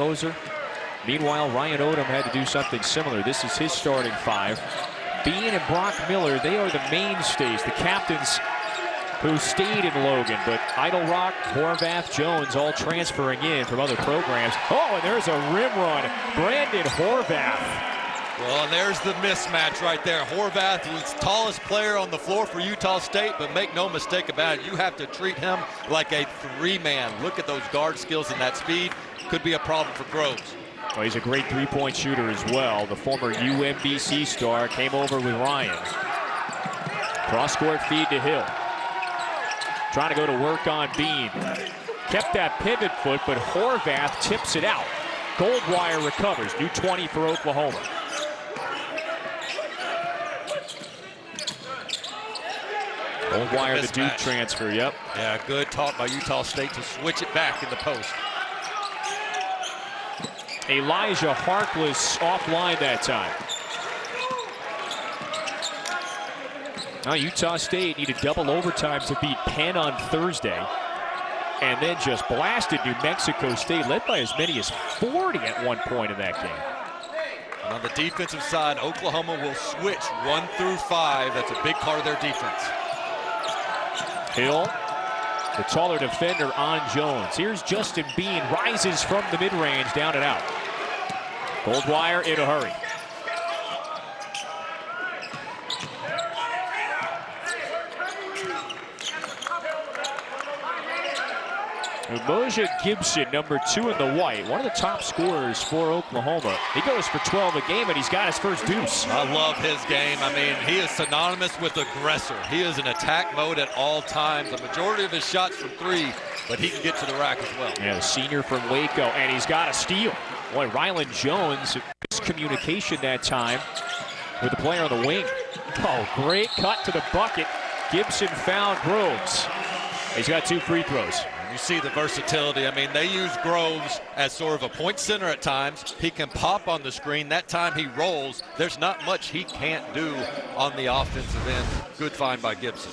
Moser. Meanwhile, Ryan Odom had to do something similar. This is his starting five. Bean and Brock Miller, they are the mainstays, the captains who stayed in Logan. But Idle Rock, Horvath, Jones all transferring in from other programs. Oh, and there's a rim run. Brandon Horvath. Well, and there's the mismatch right there. Horvath was the tallest player on the floor for Utah State, but make no mistake about it, you have to treat him like a three-man. Look at those guard skills and that speed. Could be a problem for Groves. Well, he's a great three-point shooter as well. The former UMBC star came over with Ryan. Cross-court feed to Hill. Trying to go to work on Bean. Kept that pivot foot, but Horvath tips it out. Goldwire recovers. New 20 for Oklahoma. Goldwire, the Duke transfer, yep. Yeah, good talk by Utah State to switch it back in the post. Elijah Harkless offline that time. Now Utah State needed double overtime to beat Penn on Thursday. And then just blasted New Mexico State, led by as many as 40 at one point in that game. And on the defensive side, Oklahoma will switch 1 through 5. That's a big part of their defense. Hill, the taller defender on Jones. Here's Justin Bean, rises from the mid-range, down and out. Goldwire in a hurry. Umoja Gibson, number 2 in the white, one of the top scorers for Oklahoma. He goes for 12 a game, and he's got his first deuce. I love his game. I mean, he is synonymous with aggressor. He is in attack mode at all times. The majority of his shots from 3, but he can get to the rack as well. Yeah, the senior from Waco, and he's got a steal. Boy, Ryland Jones, miscommunication that time with the player on the wing. Oh, great cut to the bucket. Gibson found Groves. He's got 2 free throws. You see the versatility. I mean, they use Groves as sort of a point center at times. He can pop on the screen. That time he rolls. There's not much he can't do on the offensive end. Good find by Gibson.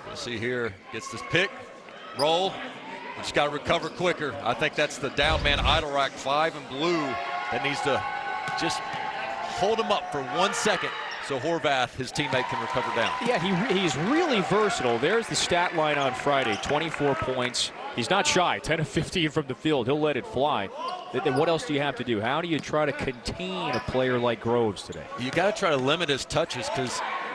You'll see here, gets this pick, roll. Just got to recover quicker. I think that's the down man, Idle Rock, 5 in blue, that needs to just hold him up for 1 second so Horvath, his teammate, can recover down. Yeah, he's really versatile. There's the stat line on Friday, 24 points. He's not shy, 10 of 15 from the field. He'll let it fly. Then what else do you have to do? How do you try to contain a player like Groves today? You got to try to limit his touches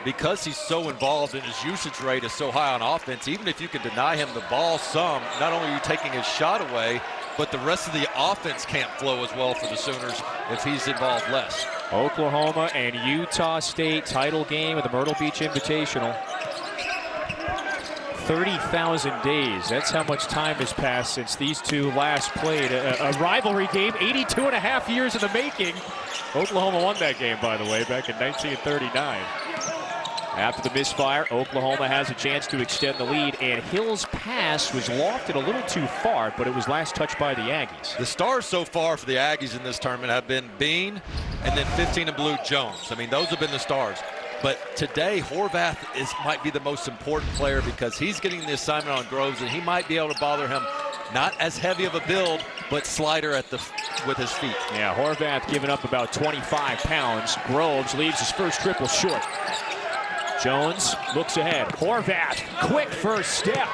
because he's so involved and his usage rate is so high on offense. Even if you can deny him the ball some, not only are you taking his shot away, but the rest of the offense can't flow as well for the Sooners if he's involved less. Oklahoma and Utah State title game of the Myrtle Beach Invitational. 30,000 days. That's how much time has passed since these two last played. A rivalry game, 82 and a half years in the making. Oklahoma won that game, by the way, back in 1939. After the misfire, Oklahoma has a chance to extend the lead, and Hill's pass was lofted a little too far, but it was last touched by the Aggies. The stars so far for the Aggies in this tournament have been Bean and then 15 in blue, Jones. I mean, those have been the stars. But today, Horvath might be the most important player because he's getting the assignment on Groves, and he might be able to bother him. Not as heavy of a build, but slider with his feet. Yeah, Horvath giving up about 25 pounds. Groves leaves his first triple short. Jones looks ahead. Horvath, quick first step.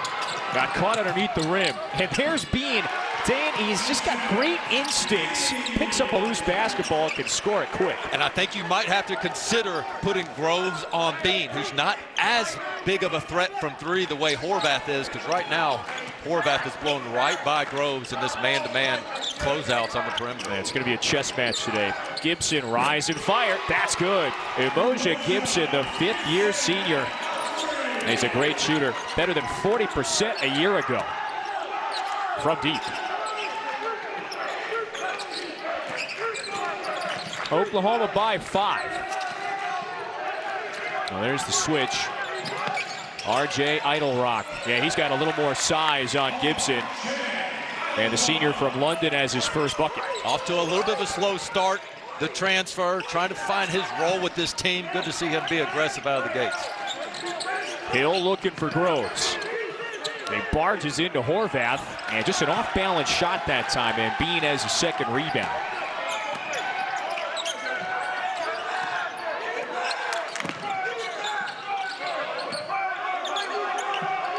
Got caught underneath the rim. And there's Bean. Dan, he's just got great instincts. Picks up a loose basketball and can score it quick. And I think you might have to consider putting Groves on Bean, who's not as big of a threat from 3 the way Horvath is, because right now Horvath is blown right by Groves in this man-to-man closeouts on the perimeter. It's going to be a chess match today. Gibson, rise and fire. That's good. Umoja Gibson, the 5th-year senior. And he's a great shooter. Better than 40% a year ago from deep. Oklahoma by 5. Well, there's the switch. R.J. Idle Rock. Yeah, he's got a little more size on Gibson. And the senior from London has his first bucket. Off to a little bit of a slow start. The transfer, trying to find his role with this team. Good to see him be aggressive out of the gates. Hill looking for Groves. He barges into Horvath, and just an off-balance shot that time, and Bean has a second rebound.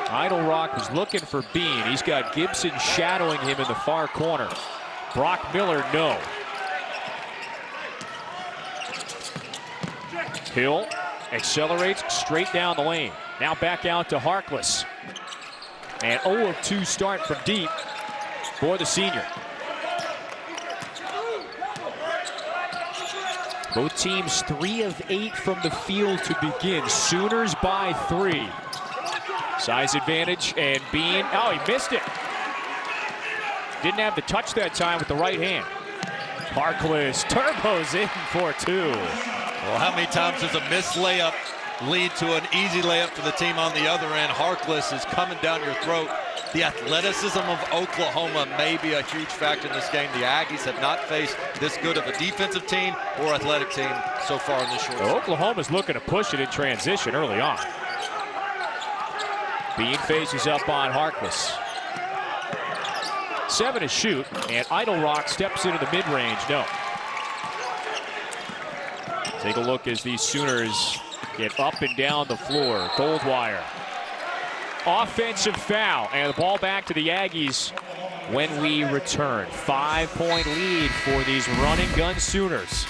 Idle Rock was looking for Bean. He's got Gibson shadowing him in the far corner. Brock Miller, no. Hill accelerates straight down the lane. Now back out to Harkless. And 0 of 2 start from deep for the senior. Both teams 3 of 8 from the field to begin. Sooners by 3. Size advantage, and Bean, oh, he missed it. Didn't have the touch that time with the right hand. Harkless turbos in for 2. Well, how many times does a missed layup lead to an easy layup for the team on the other end? Harkless is coming down your throat. The athleticism of Oklahoma may be a huge factor in this game. The Aggies have not faced this good of a defensive team or athletic team so far in this short season. Oklahoma's looking to push it in transition early on. Bean faces up on Harkless. 7 to shoot, and Idle Rock steps into the mid-range. No. Take a look as these Sooners get up and down the floor. Goldwire. Offensive foul, and the ball back to the Aggies when we return. 5-point lead for these run-and-gun Sooners.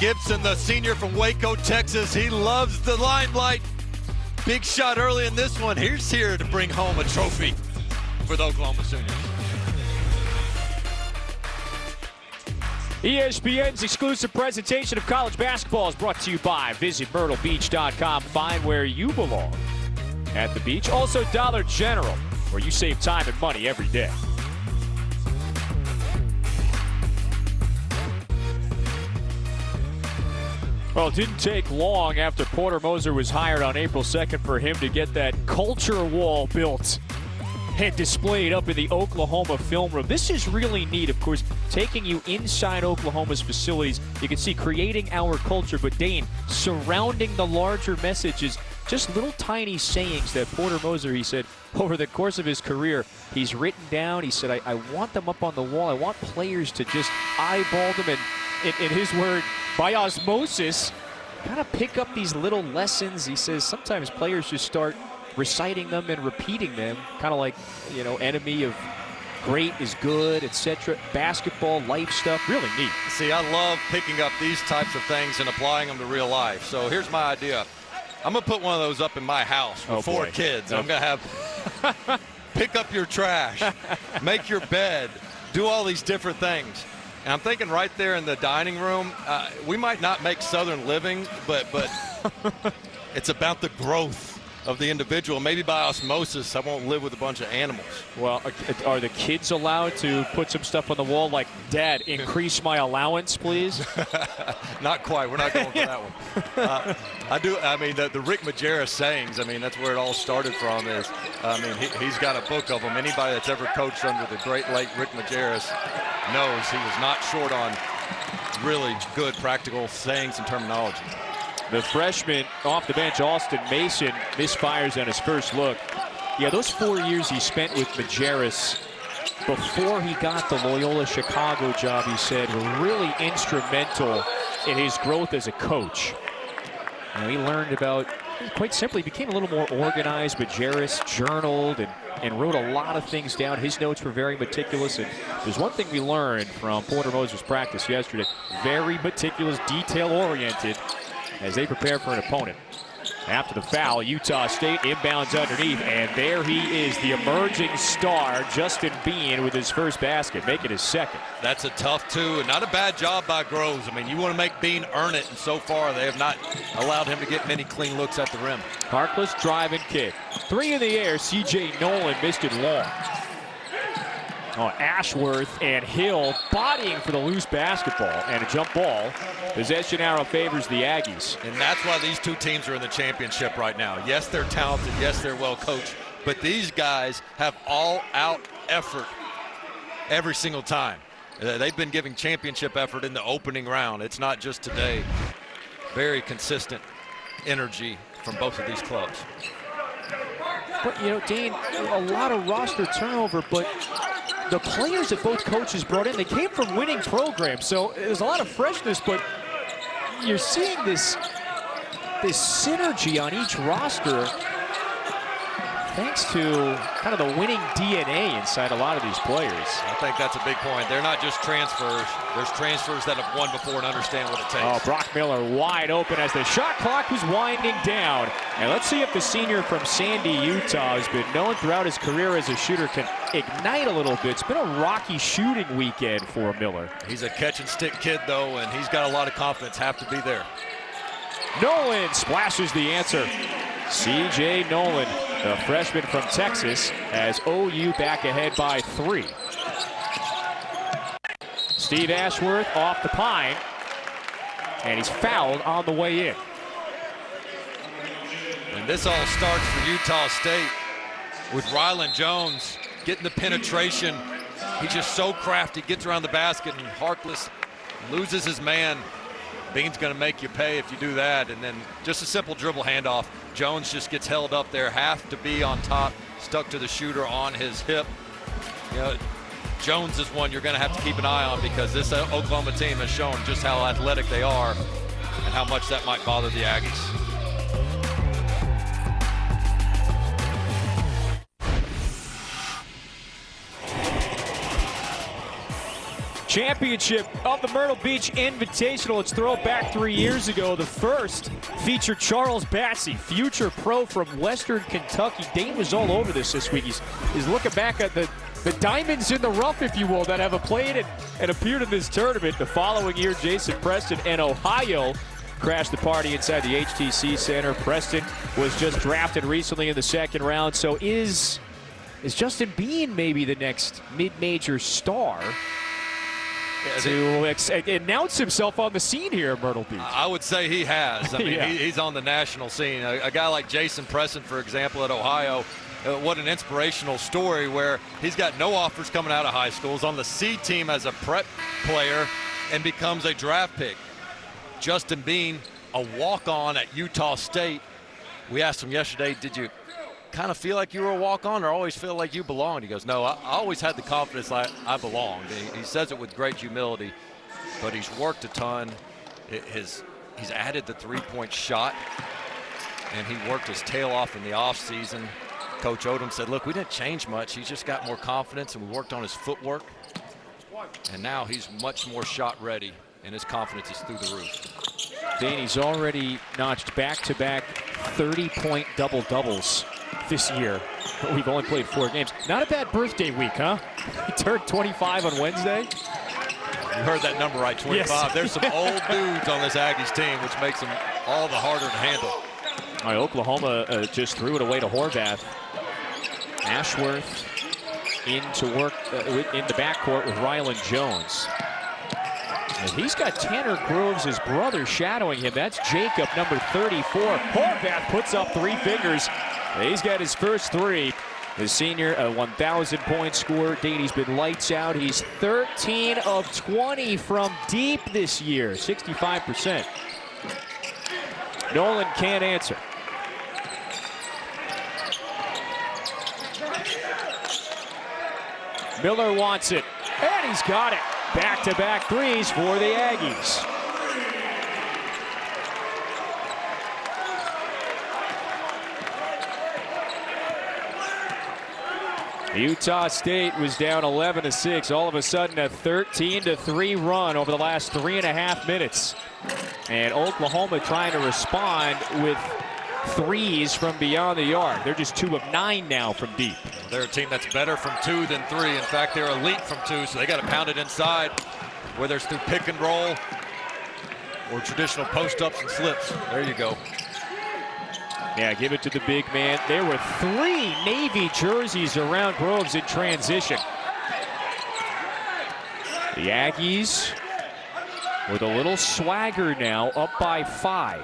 Gibson, the senior from Waco, Texas, he loves the limelight. Big shot early in this one. He's here to bring home a trophy for the Oklahoma Sooners. ESPN's exclusive presentation of college basketball is brought to you by VisitMyrtleBeach.com. Find where you belong at the beach. Also Dollar General, where you save time and money every day. Well, it didn't take long after Porter Moser was hired on April 2nd for him to get that culture wall built and displayed up in the Oklahoma film room. This is really neat, of course, taking you inside Oklahoma's facilities. You can see creating our culture, but Dane, surrounding the larger messages, just little tiny sayings that Porter Moser, he said, over the course of his career, he's written down. He said, I want them up on the wall. I want players to just eyeball them and, in his word, by osmosis, kind of pick up these little lessons. He says sometimes players just start reciting them and repeating them, kind of like, you know, enemy of great is good, etc. Basketball, life stuff, really neat. See, I love picking up these types of things and applying them to real life. So here's my idea. I'm going to put one of those up in my house with 4 kids. I'm going to have pick up your trash, make your bed, do all these different things. And I'm thinking right there in the dining room, we might not make Southern living, but it's about the growth of the individual. Maybe by osmosis, I won't live with a bunch of animals. Well, are the kids allowed to put some stuff on the wall like, Dad, increase my allowance, please? Not quite. We're not going for that one. I mean, the Rick Majerus sayings, I mean, that's where it all started from is, I mean, he's got a book of them. Anybody that's ever coached under the great late Rick Majerus knows he was not short on really good practical sayings and terminology. The freshman off the bench, Austin Mason, misfires on his first look. Yeah, those 4 years he spent with Majerus before he got the Loyola Chicago job, he said, were really instrumental in his growth as a coach. And he learned about, quite simply, became a little more organized. Majerus journaled and wrote a lot of things down. His notes were very meticulous. And there's one thing we learned from Porter Moser's practice yesterday, very meticulous, detail-oriented, as they prepare for an opponent. After the foul, Utah State inbounds underneath, and there he is, the emerging star, Justin Bean, with his first basket, making his second. That's a tough 2, and not a bad job by Groves. I mean, you want to make Bean earn it, and so far they have not allowed him to get many clean looks at the rim. Harkless drive and kick. 3 in the air, C.J. Nolan missed it long. Oh, Ashworth and Hill bodying for the loose basketball and a jump ball. Possession arrow favors the Aggies. And that's why these 2 teams are in the championship right now. Yes, they're talented. Yes, they're well coached. But these guys have all-out effort every single time. They've been giving championship effort in the opening round. It's not just today. Very consistent energy from both of these clubs. But, you know, Dane, a lot of roster turnover, but the players that both coaches brought in, they came from winning programs, so there's a lot of freshness, but you're seeing this synergy on each roster thanks to kind of the winning DNA inside a lot of these players. I think that's a big point. They're not just transfers. There's transfers that have won before and understand what it takes. Oh, Brock Miller wide open as the shot clock was winding down. And let's see if the senior from Sandy, Utah, has been known throughout his career as a shooter, can ignite a little bit. It's been a rocky shooting weekend for Miller. He's a catch-and-stick kid, though, and he's got a lot of confidence. Have to be there. Nolan splashes the answer. C.J. Nolan, the freshman from Texas, has OU back ahead by 3. Steve Ashworth off the pine, and he's fouled on the way in. And this all starts for Utah State with Rylan Jones getting the penetration. He's just so crafty, gets around the basket, and Harkless loses his man. Bean's going to make you pay if you do that. And then just a simple dribble handoff. Jones just gets held up there, have to be on top, stuck to the shooter on his hip. You know, Jones is one you're going to have to keep an eye on, because this Oklahoma team has shown just how athletic they are and how much that might bother the Aggies. Championship of the Myrtle Beach Invitational. Let's throw it back 3 years ago. The first featured Charles Bassey, future pro from Western Kentucky. Dane was all over this week. He's looking back at the diamonds in the rough, if you will, that have played and appeared in this tournament. The following year, Jason Preston and Ohio crashed the party inside the HTC Center. Preston was just drafted recently in the second round. So is Justin Bean maybe the next mid-major star to announce himself on the scene here at Myrtle Beach? I would say he has. I mean, yeah. He's on the national scene. A guy like Jason Preston, for example, at Ohio, what an inspirational story, where he's got no offers coming out of high school. He's on the C team as a prep player and becomes a draft pick. Justin Bean, a walk-on at Utah State. We asked him yesterday, did you kind of feel like you were a walk-on or always feel like you belonged? He goes, no, I always had the confidence I belonged. He says it with great humility, but he's worked a ton. He's added the three-point shot, and he worked his tail off in the offseason. Coach Odom said, look, we didn't change much. He's just got more confidence, and we worked on his footwork. And now he's much more shot ready, and his confidence is through the roof. Danny's already notched back-to-back 30-point double-doubles this year. We've only played 4 games. Not a bad birthday week, huh? He turned 25 on Wednesday. You heard that number right, 25. Yes. There's some old dudes on this Aggies team, which makes them all the harder to handle. All right, Oklahoma just threw it away to Horvath. Ashworth in to work in the backcourt with Rylan Jones. And he's got Tanner Groves, his brother, shadowing him. That's Jacob, number 34. Horvath puts up 3 fingers. He's got his first 3. The senior, a 1,000-point scorer. Danny's been lights out. He's 13 of 20 from deep this year, 65%. Nolan can't answer. Miller wants it, and he's got it. Back-to-back threes for the Aggies. Utah State was down 11-6. All of a sudden, a 13-3 run over the last 3.5 minutes. And Oklahoma trying to respond with threes from beyond the arc. They're just 2 of 9 now from deep. They're a team that's better from 2 than 3. In fact, they're elite from 2, so they got to pound it inside, whether it's through pick and roll or traditional post-ups and slips. There you go. Yeah, give it to the big man. There were 3 Navy jerseys around Groves in transition. The Aggies with a little swagger now, up by 5.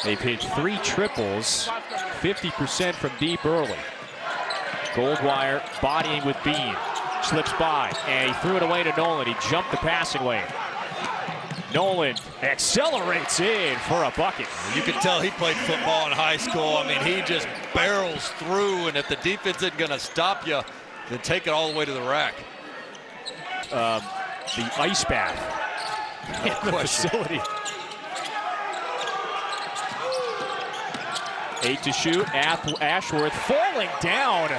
They've hit 3 triples, 50% from deep early. Goldwire bodying with Bean. Slips by, and he threw it away to Nolan. He jumped the passing lane. Nolan accelerates in for a bucket. You can tell he played football in high school. I mean, he just barrels through, and if the defense isn't going to stop you, then take it all the way to the rack. The ice bath in the facility. 8 to shoot. Ashworth falling down.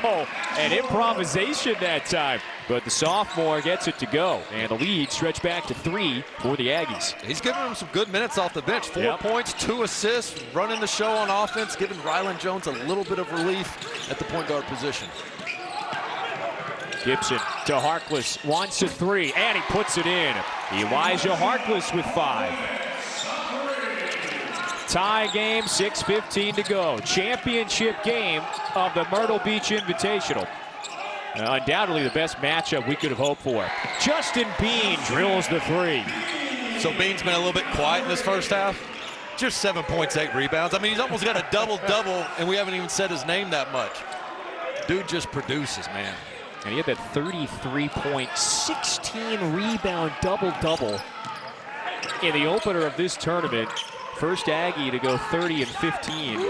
Oh, an improvisation that time. But the sophomore gets it to go. And the lead stretched back to 3 for the Aggies. He's giving them some good minutes off the bench. 4 points, 2 assists, running the show on offense, giving Ryland Jones a little bit of relief at the point guard position. Gibson to Harkless, wants a 3, and he puts it in. Elijah Harkless with 5. Tie game, 6:15 to go. Championship game of the Myrtle Beach Invitational. Undoubtedly the best matchup we could have hoped for. Justin Bean drills the 3. So Bean's been a little bit quiet in this first half. Just 7 points, 8 rebounds. I mean, he's almost got a double-double, and we haven't even said his name that much. Dude just produces, man. And he had that 33-point, 16-rebound double-double in the opener of this tournament. First Aggie to go 30 and 15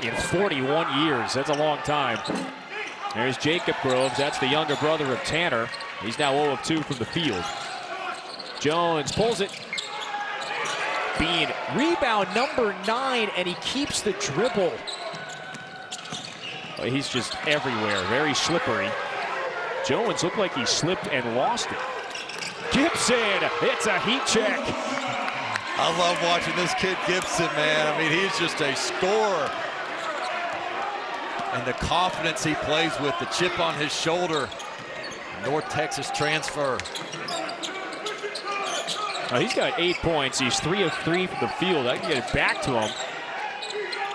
in 41 years. That's a long time. There's Jacob Groves. That's the younger brother of Tanner. He's now 0 of 2 from the field. Jones pulls it. Bean, rebound number 9, and he keeps the dribble. Well, he's just everywhere, very slippery. Jones looked like he slipped and lost it. Gibson, it's a heat check. I love watching this kid Gibson, man. I mean, he's just a scorer. And the confidence he plays with, the chip on his shoulder. North Texas transfer. He's got 8 points. He's 3 of 3 from the field. I can get it back to him.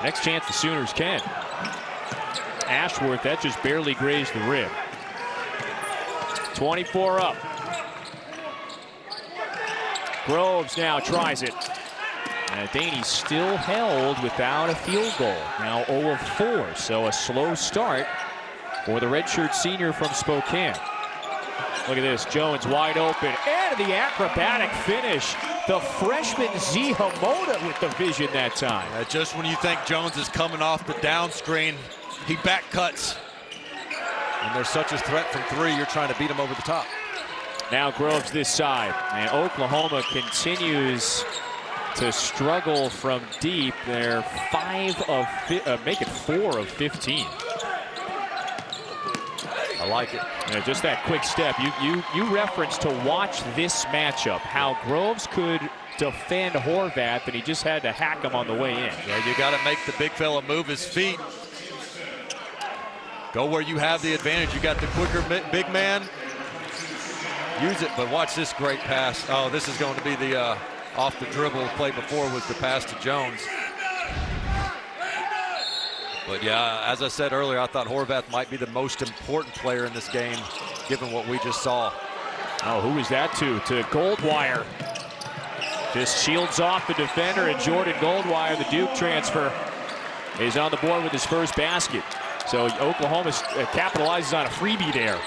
Next chance the Sooners can. Ashworth, that just barely grazed the rim. 24 up. Groves now tries it. And Daney still held without a field goal. Now 0 of 4, so a slow start for the redshirt senior from Spokane. Look at this, Jones wide open, and the acrobatic finish. The freshman Z Hamoda with the vision that time. Just when you think Jones is coming off the down screen, he back cuts. And there's such a threat from 3, you're trying to beat him over the top. Now Groves this side, and Oklahoma continues to struggle from deep. They're 4 of 15. I like it. Yeah, just that quick step. You referenced to watch this matchup, how Groves could defend Horvath, and he just had to hack him on the way in. Yeah, you got to make the big fella move his feet. Go where you have the advantage. You got the quicker big man. Use it, but watch this great pass. Oh, this is going to be the off the dribble play before was the pass to Jones. But yeah, as I said earlier, I thought Horvath might be the most important player in this game, given what we just saw. Oh, who is that to? To Goldwire. Just shields off the defender, and Jordan Goldwire, the Duke transfer, is on the board with his first basket. So Oklahoma capitalizes on a freebie there.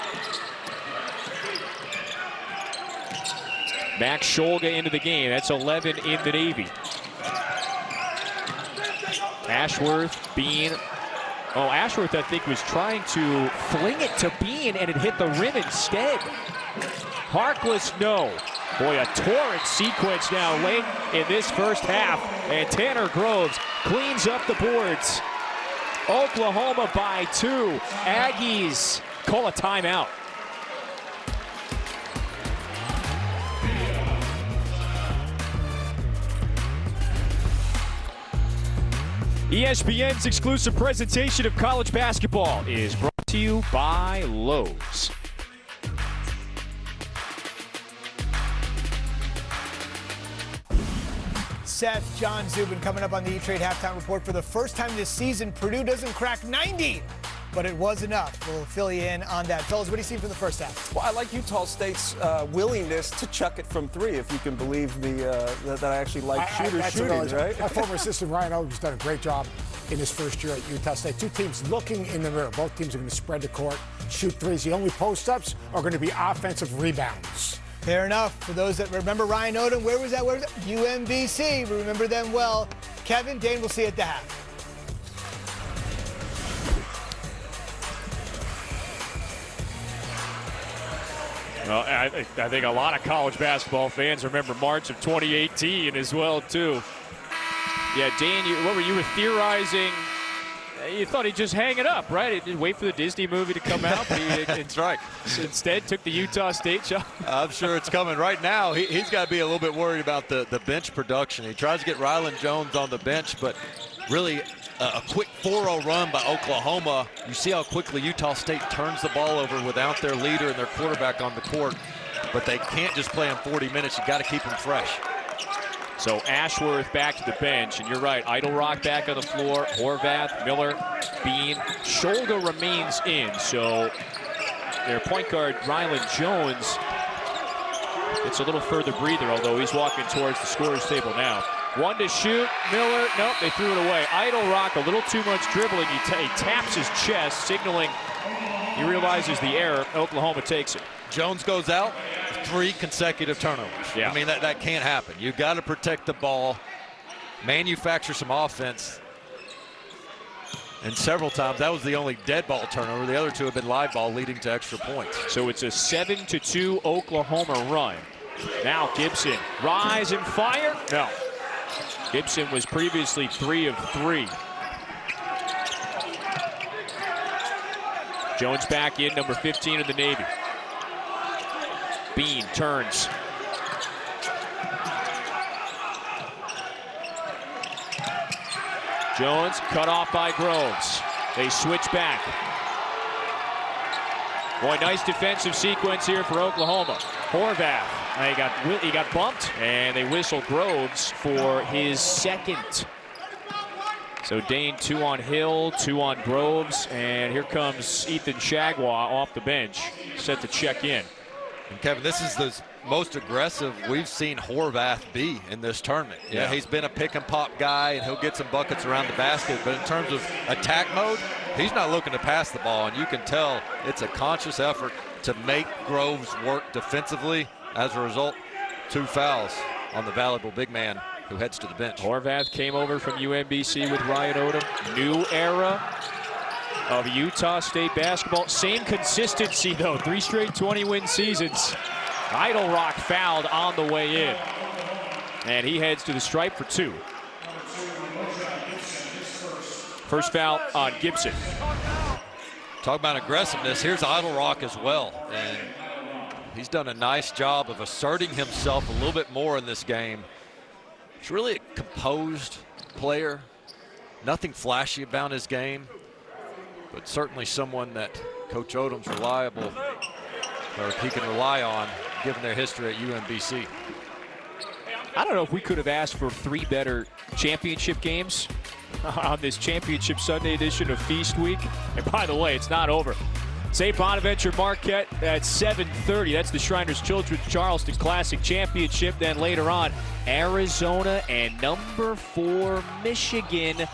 Max Scholga into the game. That's 11 in the Navy. Ashworth, Bean. Oh, Ashworth, I think, was trying to fling it to Bean, and it hit the rim instead. Harkless, no. Boy, a torrid sequence now late in this first half, and Tanner Groves cleans up the boards. Oklahoma by 2. Aggies call a timeout. ESPN's exclusive presentation of college basketball is brought to you by Lowe's. Seth, John Zubin coming up on the E-Trade Halftime Report. For the first time this season, Purdue doesn't crack 90, but it was enough. We'll fill you in on that. Fellas, what do you see from the first half? Well, I like Utah State's willingness to chuck it from 3, if you can believe that I actually like shooting, right? My former assistant, Ryan Elder, has done a great job in his first year at Utah State. 2 teams looking in the mirror. Both teams are going to spread the court, shoot threes. The only post-ups are going to be offensive rebounds. Fair enough. For those that remember Ryan Odom, where was that? UMBC. We remember them well. Kevin, Dane, we'll see you at the half. Well, I think a lot of college basketball fans remember March of 2018 as well, too. Yeah, Dane, you were theorizing. You thought he'd just hang it up, right? He didn't wait for the Disney movie to come out. But That's right. Instead, took the Utah State job. I'm sure it's coming right now. He's got to be a little bit worried about the bench production. He tries to get Rylan Jones on the bench, but really a quick 4-0 run by Oklahoma. You see how quickly Utah State turns the ball over without their leader and their quarterback on the court. But they can't just play him 40 minutes. You got to keep him fresh. So Ashworth back to the bench, and you're right. Idlerock back on the floor. Horvath, Miller, Bean. Scholga remains in. So their point guard, Rylan Jones, it's a little further breather, although he's walking towards the scorer's table now. One to shoot. Miller, nope, they threw it away. Idlerock, a little too much dribbling. He taps his chest, signaling he realizes the error. Oklahoma takes it. Jones goes out, 3 consecutive turnovers. Yeah. I mean, that can't happen. You've got to protect the ball, manufacture some offense. And several times, that was the only dead ball turnover. The other 2 have been live ball, leading to extra points. So it's a 7-2 Oklahoma run. Now Gibson, rise and fire. No. Gibson was previously 3 of 3. Jones back in, number 15 of the Navy. Bean turns. Jones cut off by Groves. They switch back. Boy, nice defensive sequence here for Oklahoma. Horvath, he got bumped, and they whistle Groves for his second. So Dane, 2 on Hill, 2 on Groves, and here comes Ethan Shagwa off the bench, set to check in. And Kevin, this is the most aggressive we've seen Horvath be in this tournament. Yeah, he's been a pick and pop guy, and he'll get some buckets around the basket, but in terms of attack mode, he's not looking to pass the ball, and you can tell it's a conscious effort to make Groves work defensively. As a result, 2 fouls on the valuable big man who heads to the bench. Horvath came over from UMBC with Ryan Odom. New era of Utah State basketball. Same consistency, though. 3 straight 20-win seasons. Idlerock fouled on the way in. And he heads to the stripe for 2. First foul on Gibson. Talk about aggressiveness. Here's Idlerock as well. And he's done a nice job of asserting himself a little bit more in this game. He's really a composed player. Nothing flashy about his game, but certainly someone that Coach Odom's reliable, or he can rely on, given their history at UMBC. I don't know if we could have asked for 3 better championship games on this Championship Sunday edition of Feast Week. And by the way, it's not over. St. Bonaventure Marquette at 7:30. That's the Shriners Children's Charleston Classic Championship. Then later on, Arizona and number 4 Michigan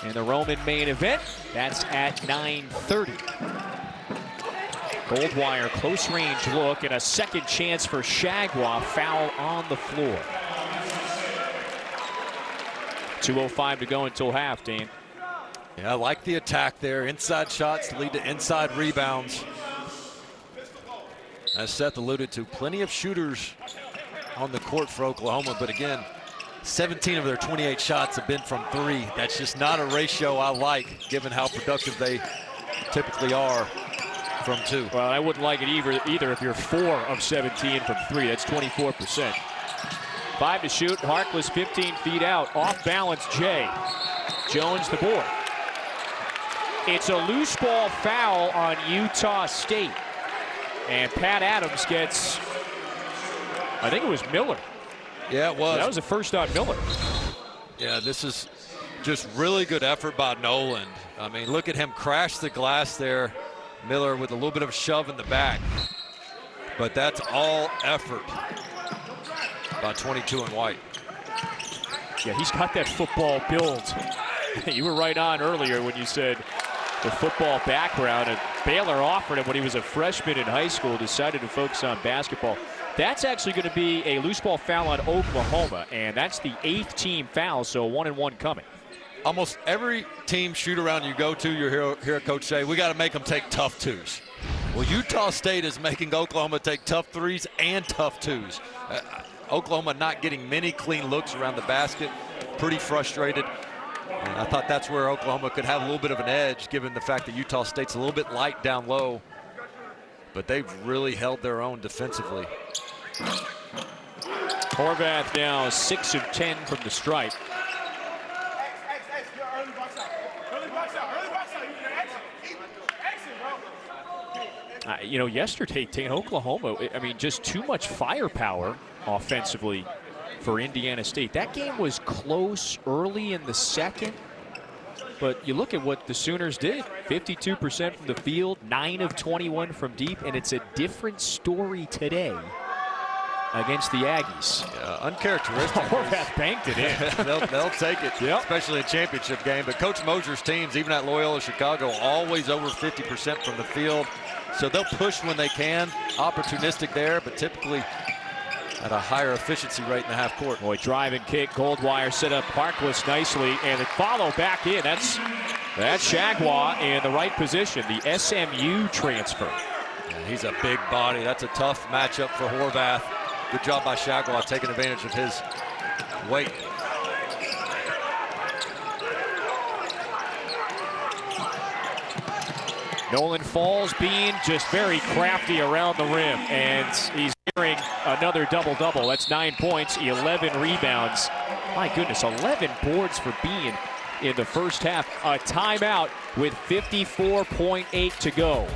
in the Roman main event. That's at 9:30. Goldwire, close range look, and a second chance for Shagwa. Foul on the floor. 2:05 to go until half, Dane. Yeah, I like the attack there. Inside shots lead to inside rebounds. As Seth alluded to, plenty of shooters on the court for Oklahoma, but again, 17 of their 28 shots have been from 3. That's just not a ratio I like, given how productive they typically are from 2. Well, I wouldn't like it either if you're 4 of 17 from 3. That's 24%. 5 to shoot. Harkless 15 feet out. Off balance, Jay. Jones the board. It's a loose ball foul on Utah State. And Pat Adams gets, I think it was Miller. Yeah, it was. That was the first on Miller. Yeah, this is just really good effort by Noland. I mean, look at him crash the glass there. Miller with a little bit of a shove in the back. But that's all effort by 22 and White. Yeah, he's got that football build. You were right on earlier when you said the football background. And Baylor offered him when he was a freshman in high school, decided to focus on basketball. That's actually going to be a loose ball foul on Oklahoma, and that's the 8th team foul, so 1-and-1 coming. Almost every team shoot-around you go to, you hear a coach say, we got to make them take tough twos. Well, Utah State is making Oklahoma take tough threes and tough twos. Oklahoma not getting many clean looks around the basket, pretty frustrated. And I thought that's where Oklahoma could have a little bit of an edge, given the fact that Utah State's a little bit light down low. But they've really held their own defensively. Horvath now 6 of 10 from the stripe. You know, yesterday, Oklahoma, I mean, just too much firepower offensively for Indiana State. That game was close early in the second, but you look at what the Sooners did. 52% from the field, 9 of 21 from deep, and it's a different story today against the Aggies. Uncharacteristic. Horvath banked it in. they'll take it, yep. Especially a championship game. But Coach Mosier's teams, even at Loyola Chicago, always over 50% from the field. So they'll push when they can, opportunistic there, but typically at a higher efficiency rate in the half court. Boy, drive and kick, Goldwire set up Harkless nicely, and the follow back in. That's Shagwa in the right position, the SMU transfer. Yeah, he's a big body. That's a tough matchup for Horvath. Good job by Shagwa taking advantage of his weight. Nolan Falls being just very crafty around the rim, and he's nearing another double-double. That's 9 points, 11 rebounds. My goodness, 11 boards for Bean in the first half. A timeout with 54.8 to go.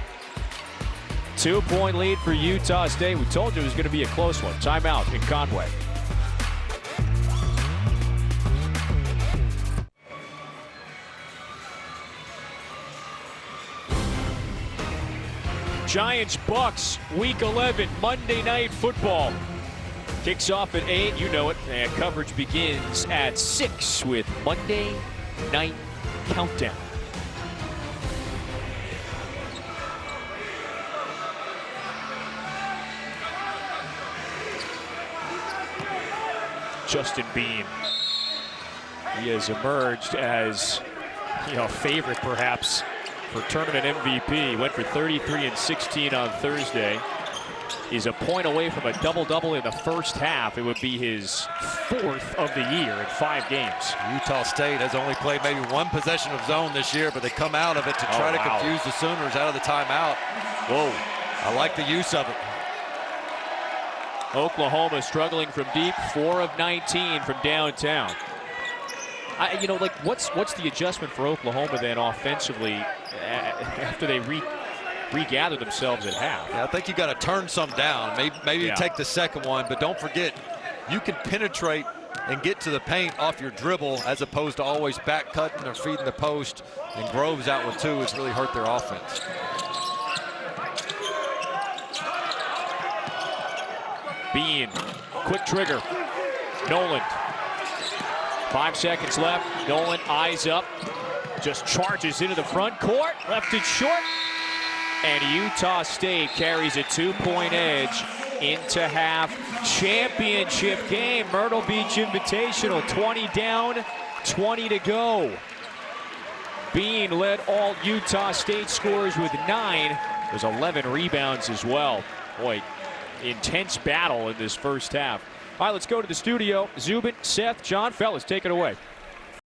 2-point lead for Utah State. We told you it was going to be a close one. Timeout in Conway. Giants-Bucks, Week 11, Monday Night Football. Kicks off at 8, you know it, and coverage begins at 6 with Monday Night Countdown. Justin Bean. He has emerged as, favorite perhaps for tournament MVP. Went for 33 and 16 on Thursday. He's a point away from a double-double in the first half. It would be his 4th of the year in 5 games. Utah State has only played maybe 1 possession of zone this year, but they come out of it to try to confuse the Sooners out of the timeout. Whoa, I like the use of it. Oklahoma struggling from deep, 4 of 19 from downtown. What's the adjustment for Oklahoma then offensively after they regather themselves at half? Yeah, I think you got to turn some down. Maybe take the second one, but don't forget, you can penetrate and get to the paint off your dribble as opposed to always back cutting or feeding the post. And Groves out with 2 has really hurt their offense. Bean, quick trigger. Nolan. 5 seconds left. Nolan eyes up. Just charges into the front court. Left it short. And Utah State carries a 2-point edge into half. Championship game. Myrtle Beach Invitational. 20 down, 20 to go. Bean led all Utah State scorers with 9. There's 11 rebounds as well. Boy, intense battle in this first half. All right, let's go to the studio. Zubin, Seth, John, fellas, take it away.